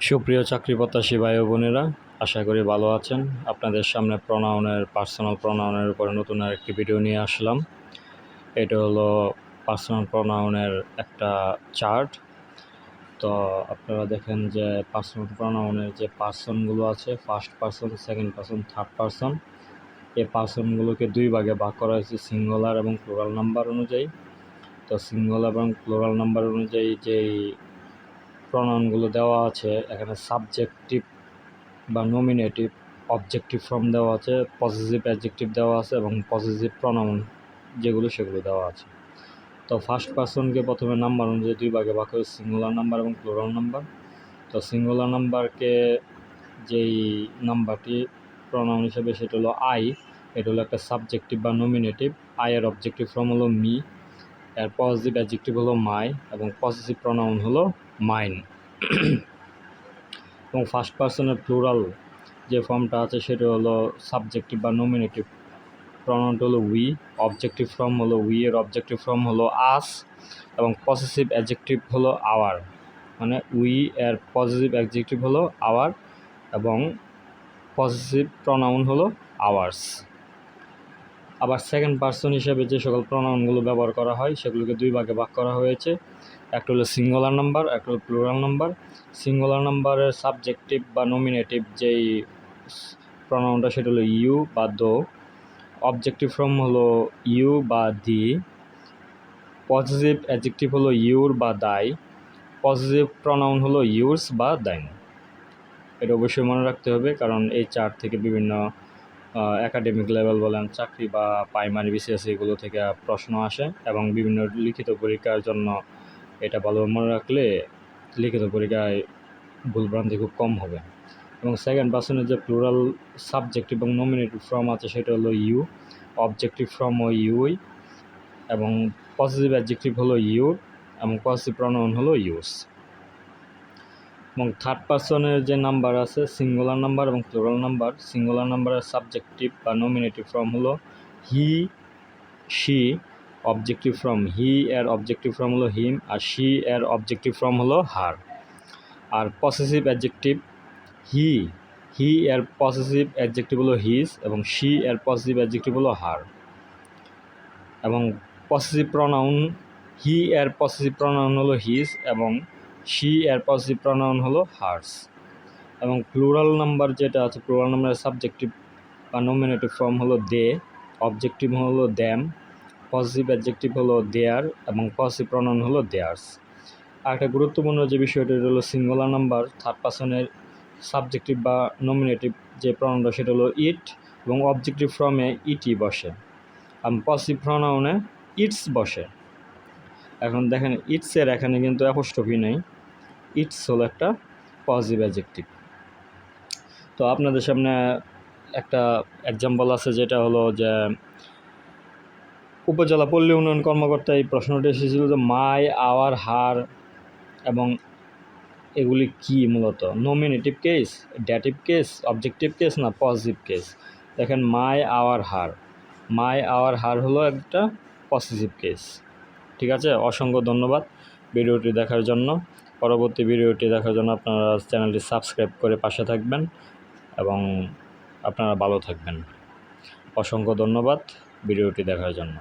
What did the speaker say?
সুপ্রিয় চাকরি প্রত্যাশী ভাই ও বোনেরা, আশা করি ভালো আছেন। আপনাদের সামনে পার্সোনাল প্রোনাউনের উপরে নতুন আরেকটি ভিডিও নিয়ে আসলাম। এটা হলো পার্সোনাল প্রোনাউনের একটা চার্ট। তো আপনারা দেখেন যে পার্সোনাল প্রোনাউনের যে পার্সনগুলো আছে, first person, second person, third person, এই পার্সনগুলোকে দুই ভাগে ভাগ করা হয়েছে সিঙ্গুলার এবং প্লুরাল নাম্বার অনুযায়ী। তো সিঙ্গুলার এবং প্লুরাল নাম্বার অনুযায়ী যেই প্রোনাউনগুলো দেওয়া আছে, এখানে সাবজেক্টিভ বা নমিনেটিভ, অবজেক্টিভ ফর্ম দেওয়া আছে, পজিটিভ অ্যাডজেক্টিভ দেওয়া আছে এবং পজিটিভ প্রোনাউন সেগুলো দেওয়া আছে। তো ফার্স্ট পার্সনকে প্রথমে নাম্বার অনুযায়ী দুই ভাগে ভাগ করে সিঙ্গুলার নাম্বার এবং প্লুরাল নাম্বার। তো সিঙ্গুলার নাম্বারকে যেই নাম্বারটি প্রোনাউন হিসেবে সেটা হলো আই। এটা হলো একটা সাবজেক্টিভ বা নমিনেটিভ। আই এর অবজেক্টিভ ফর্ম হলো মি, এর পজিটিভ অ্যাডজেক্টিভ হলো মাই এবং পজিটিভ প্রোনাউন হলো মাইন। এবং ফার্স্ট পার্সনের প্লুরাল যে ফর্মটা আছে সেটা হলো সাবজেক্টিভ বা নমিনেটিভ। প্রোনাউনটা হলো উই, অবজেক্টিভ ফর্ম হলো উই, এর অবজেক্টিভ ফর্ম হলো আস এবং পজিটিভ অ্যাডজেক্টিভ হলো আওয়ার। মানে উই এর পজিটিভ অ্যাডজেক্টিভ হলো আওয়ার এবং পজিটিভ প্রোনাউন হলো আওয়ার্স। আবার সেকেন্ড পার্সন হিসেবে যে সকল প্রোনাউনগুলো ব্যবহার করা হয় সেগুলোকে দুই ভাগে ভাগ করা হয়েছে। একটা হলো সিঙ্গুলার নাম্বার, একটা হলো প্লুরাল নাম্বার। সিঙ্গুলার নাম্বারের সাবজেক্টিভ বা নমিনেটিভ যেই প্রোনাউনটা সেটা হলো ইউ বা দো, অবজেক্টিভ ফর্ম হলো ইউ বা দি, পজিটিভ অ্যাডজেক্টিভ হলো ইউর বা দাই, পজিটিভ প্রোনাউন হলো ইউরস বা দাইন। এটা অবশ্যই মনে রাখতে হবে, কারণ এই চার্ট থেকে বিভিন্ন একাডেমিক লেভেল বলেন, চাকরি বা প্রাইমারি বিসিএস এগুলো থেকে প্রশ্ন আসে এবং বিভিন্ন লিখিত পরীক্ষার জন্য এটা ভালোভাবে মনে রাখলে লিখিত পরীক্ষায় ভুলভ্রান্তি খুব কম হবে। এবং সেকেন্ড পার্সনের যে প্লুরাল সাবজেক্ট এবং নমিনেটিভ ফর্ম আছে সেটা হলো ইউ, অবজেক্টিভ ফর্ম ও ইউই এবং পজিটিভ অ্যাডজেক্টিভ হলো ইউর এবং পজিটিভ প্রোনাউন হলো ইউস। এবং থার্ড পার্সনের যে নাম্বার আছে সিঙ্গুলার নাম্বার এবং প্লুরাল নাম্বার। সিঙ্গুলার নাম্বারের সাবজেক্টিভ বা নমিনেটিভ ফর্ম হলো he, she, objective form he এর অবজেক্টিভ ফর্ম হলো হিম আর শি এর অবজেক্টিভ ফর্ম হলো হার। আর পসেসিভ অ্যাডজেক্টিভ হি, হি এর পসেসিভ অ্যাডজেক্টিভ হলো হিজ এবং শি এর পসেসিভ অ্যাডজেক্টিভ হলো হার। এবং পসেসিভ প্রোনাউন হি এর পসেসিভ প্রোনাউন হলো হিজ এবং শি এর পসেসিভ প্রোনাউন হলো হার্স। এবং প্লুরাল নাম্বার যেটা আছে, প্লুরাল নাম্বারের সাবজেক্টিভ বা নমিনেটিভ ফর্ম হলো দে, অবজেক্টিভ হলো দ্যাম, পজিটিভ অ্যাডজেক্টিভ হলো দেয়ার এবং পজিটিভ প্রোনাউন হলো দেয়ার্স। আর একটা গুরুত্বপূর্ণ যে বিষয়টা হলো সিঙ্গুলার নাম্বার থার্ড পার্সনের সাবজেক্টিভ বা নমিনেটিভ যে প্রোনাউনটা সেটা হলো ইট এবং অবজেক্টিভ ফর্মে ইটি বসে এবং পজিটিভ প্রোনাউনে ইটস বসে। এখন দেখেন ইটসের এখানে কিন্তু অ্যাপোস্ট্রফি নেই, ইটস হলো একটা পজিটিভ অ্যাডজেক্টিভ। তো আপনাদের সামনে একটা এক্সাম্পল আছে যেটা হলো যে উপজেলা পল্লী উন্নয়ন কর্মকর্তা এই প্রশ্নটি এসেছিল যে মাই, আওয়ার, হার এবং এগুলি কি মূলত nominative case, dative case, objective case না পজিটিভ কেস। দেখেন my, hour, her, my, hour, হার হলো একটা পজিটিভ কেস। ঠিক আছে, অসংখ্য ধন্যবাদ ভিডিওটি দেখার জন্য। পরবর্তী ভিডিওটি দেখার জন্য আপনারা চ্যানেলটি সাবস্ক্রাইব করে পাশে থাকবেন এবং আপনারা ভালো থাকবেন। অসংখ্য ধন্যবাদ ভিডিওটি দেখার জন্য।